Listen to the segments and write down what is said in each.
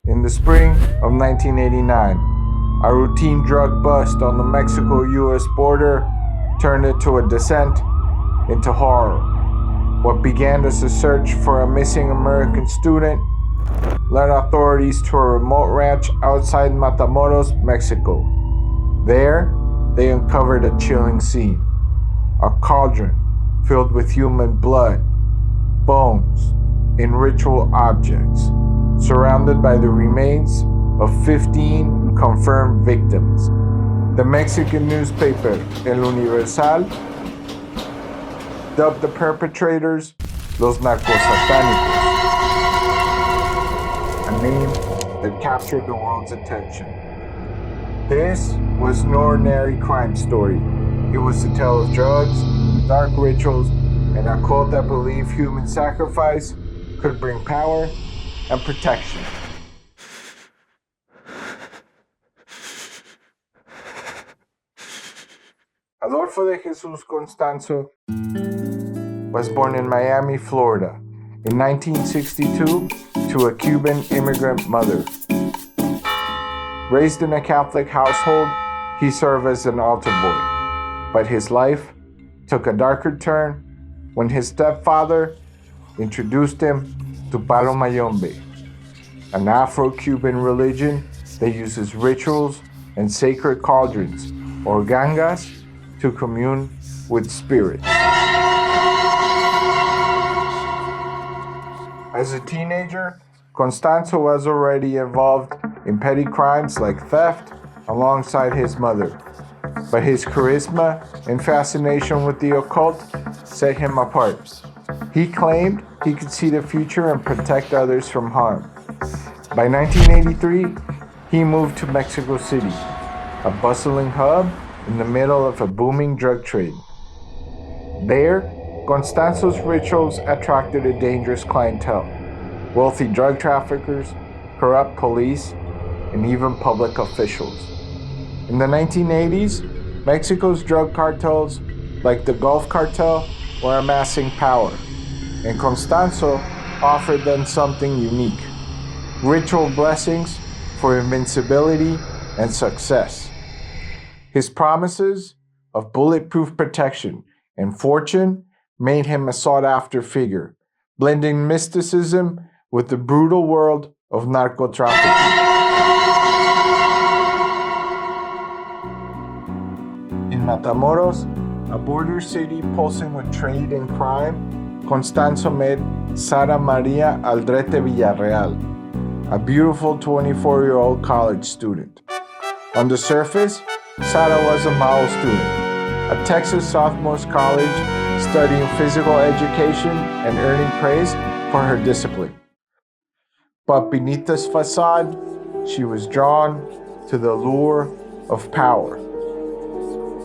In the spring of 1989, a routine drug bust on the Mexico-US border turned into a descent into horror. What began as a search for a missing American student led authorities to a remote ranch outside Matamoros, Mexico. There, they uncovered a chilling scene: a cauldron filled with human blood, bones, and ritual objects, surrounded by the remains of 15 confirmed victims. The Mexican newspaper El Universal dubbed the perpetrators Los Narcosatánicos, a name that captured the world's attention. This was no ordinary crime story. It was a tale of drugs, dark rituals, and a cult that believed human sacrifice could bring power and protection. Adolfo de Jesus Constanzo was born in Miami, Florida, in 1962 to a Cuban immigrant mother. Raised in a Catholic household, he served as an altar boy, but his life took a darker turn when his stepfather introduced him to Palo Mayombe, an Afro-Cuban religion that uses rituals and sacred cauldrons, or gangas, to commune with spirits. As a teenager, Constanzo was already involved in petty crimes like theft alongside his mother, but his charisma and fascination with the occult set him apart. He claimed he could see the future and protect others from harm. By 1983, he moved to Mexico City, a bustling hub in the middle of a booming drug trade. There, Constanzo's rituals attracted a dangerous clientele: wealthy drug traffickers, corrupt police, and even public officials. In the 1980s, Mexico's drug cartels, like the Gulf Cartel, were amassing power, and Constanzo offered them something unique: ritual blessings for invincibility and success. His promises of bulletproof protection and fortune made him a sought-after figure, blending mysticism with the brutal world of narcotrafficking. In Matamoros, a border city pulsing with trade and crime, Constanzo met Sara Maria Aldrete Villarreal, a beautiful 24-year-old college student. On the surface, Sara was a model student, a Texas sophomore college studying physical education and earning praise for her discipline. But beneath this facade, she was drawn to the lure of power.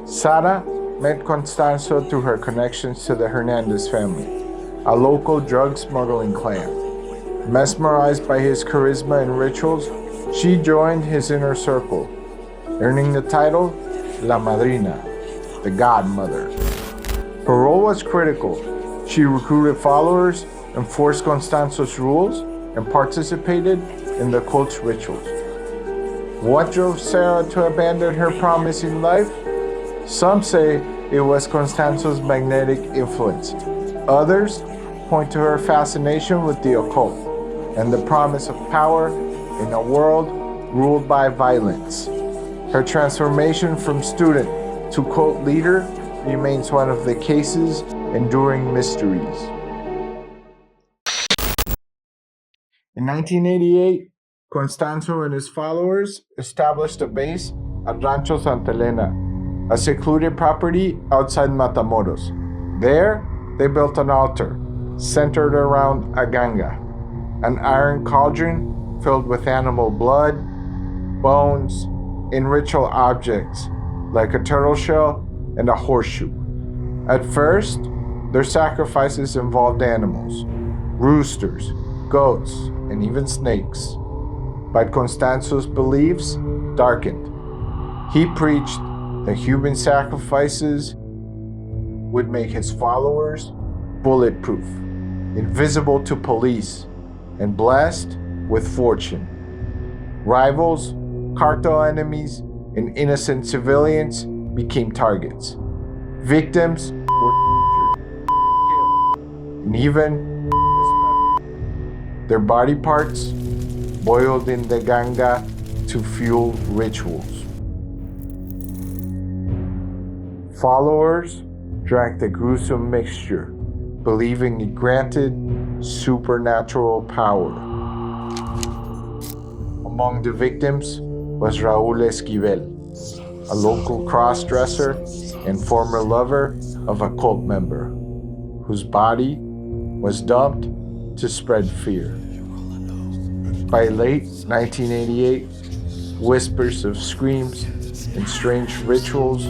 Sara met Constanzo through her connections to the Hernandez family, a local drug smuggling clan. Mesmerized by his charisma and rituals, she joined his inner circle, earning the title La Madrina, the Godmother. Her role was critical. She recruited followers, enforced Constanzo's rules, and participated in the cult's rituals. What drove Sara to abandon her promising life? Some say it was Constanzo's magnetic influence. Others point to her fascination with the occult and the promise of power in a world ruled by violence. Her transformation from student to cult leader remains one of the case's enduring mysteries. In 1988, Constanzo and his followers established a base at Rancho Santa Elena, a secluded property outside Matamoros. There, they built an altar centered around a ganga, an iron cauldron filled with animal blood, bones, and ritual objects like a turtle shell and a horseshoe. At first, their sacrifices involved animals, roosters, goats, and even snakes. But Constanzo's beliefs darkened. He preached that human sacrifices would make his followers bulletproof, invisible to police, and blessed with fortune. Rivals, cartel enemies, and innocent civilians became targets. Victims were killed, and even dismembered. Their body parts boiled in the ganga to fuel rituals. Followers drank the gruesome mixture, believing it granted supernatural power. Among the victims was Raul Esquivel, a local cross-dresser and former lover of a cult member, whose body was dumped to spread fear. By late 1988, whispers of screams and strange rituals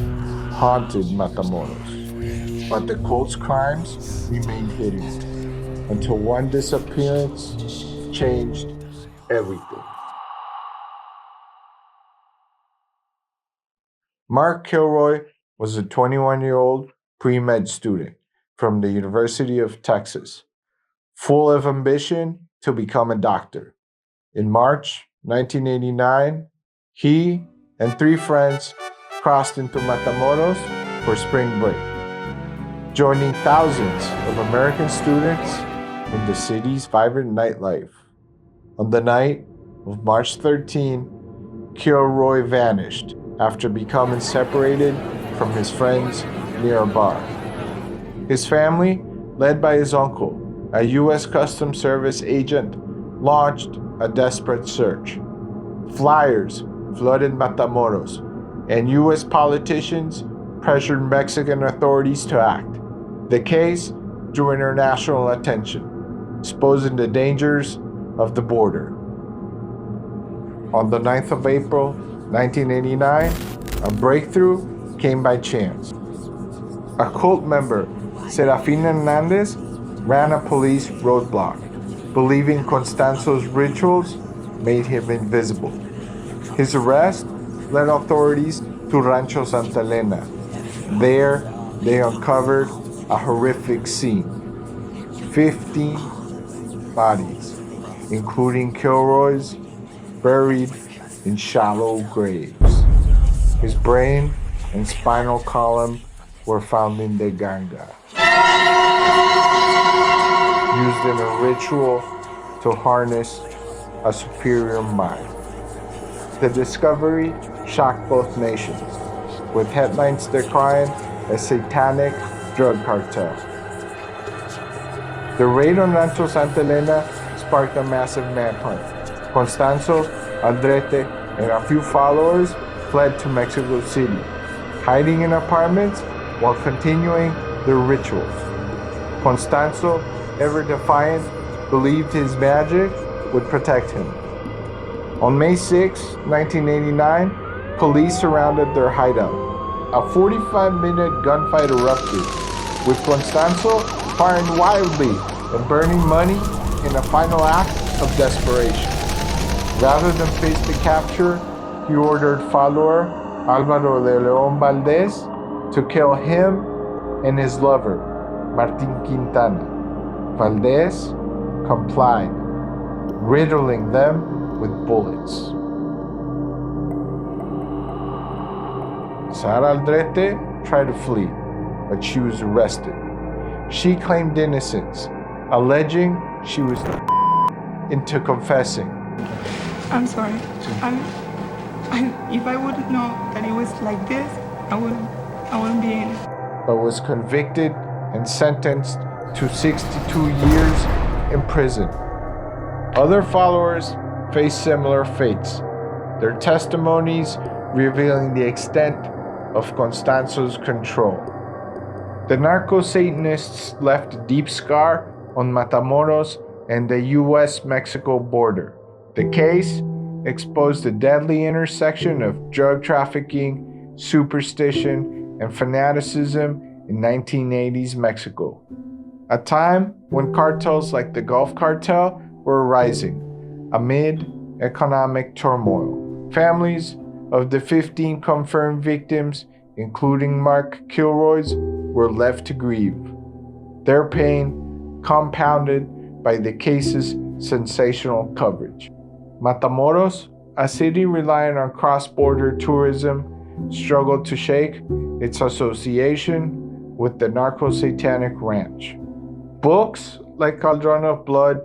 haunted Matamoros. But the cult's crimes remained hidden until one disappearance changed everything. Mark Kilroy was a 21-year-old pre-med student from the University of Texas, full of ambition to become a doctor. In March 1989, he and 3 friends crossed into Matamoros for spring break, joining thousands of American students in the city's vibrant nightlife. On the night of March 13, Kilroy vanished after becoming separated from his friends near a bar. His family, led by his uncle, a U.S. Customs Service agent, launched a desperate search. Flyers flooded Matamoros, and U.S. politicians pressured Mexican authorities to act. The case drew international attention, exposing the dangers of the border. On the 9th of April, 1989, a breakthrough came by chance. A cult member, Serafin Hernandez, ran a police roadblock, believing Constanzo's rituals made him invisible. His arrest led authorities to Rancho Santa Elena. There, they uncovered a horrific scene. 15 bodies, including Kilroy's, buried in shallow graves. His brain and spinal column were found in the ganga, used in a ritual to harness a superior mind. The discovery shocked both nations, with headlines decrying a satanic drug cartel. The raid on Rancho Santa Elena sparked a massive manhunt. Constanzo, Aldrete, and a few followers fled to Mexico City, hiding in apartments while continuing their rituals. Constanzo, ever defiant, believed his magic would protect him. On May 6, 1989, police surrounded their hideout. A 45-minute gunfight erupted, with Constanzo firing wildly and burning money in a final act of desperation. Rather than face the capture, he ordered follower Álvaro de León Valdez to kill him and his lover, Martín Quintana. Valdez complied, riddling them with bullets. Sara Aldrete tried to flee, but she was arrested. She claimed innocence, alleging she was into confessing. I'm sorry. If I wouldn't know that it was like this, I wouldn't be in it. But was convicted and sentenced to 62 years in prison. Other followers faced similar fates, their testimonies revealing the extent of Constanzo's control. The narco-Satanists left a deep scar on Matamoros and the U.S.-Mexico border. The case exposed the deadly intersection of drug trafficking, superstition, and fanaticism in 1980s Mexico, a time when cartels like the Gulf Cartel were rising amid economic turmoil. Families of the 15 confirmed victims, including Mark Kilroy's, were left to grieve, their pain compounded by the case's sensational coverage. Matamoros a city relying on cross-border tourism struggled to shake its association with the narco-satanic ranch. Books like Caldron of Blood,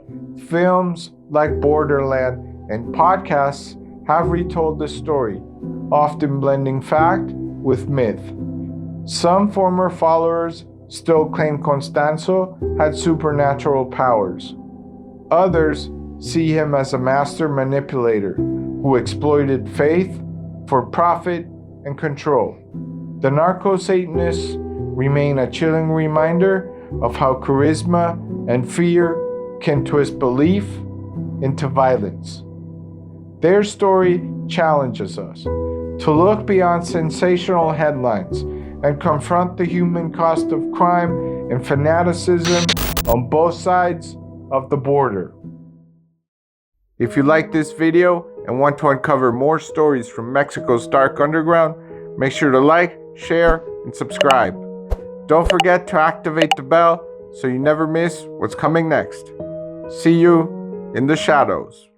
films like Borderland, and podcasts have retold the story, often blending fact with myth. Some former followers still claim Constanzo had supernatural powers. Others see him as a master manipulator who exploited faith for profit and control. The narco-Satanists remain a chilling reminder of how charisma and fear can twist belief into violence. Their story challenges us to look beyond sensational headlines and confront the human cost of crime and fanaticism on both sides of the border. If you like this video and want to uncover more stories from Mexico's dark underground, make sure to like, share, and subscribe. Don't forget to activate the bell so you never miss what's coming next. See you in the shadows.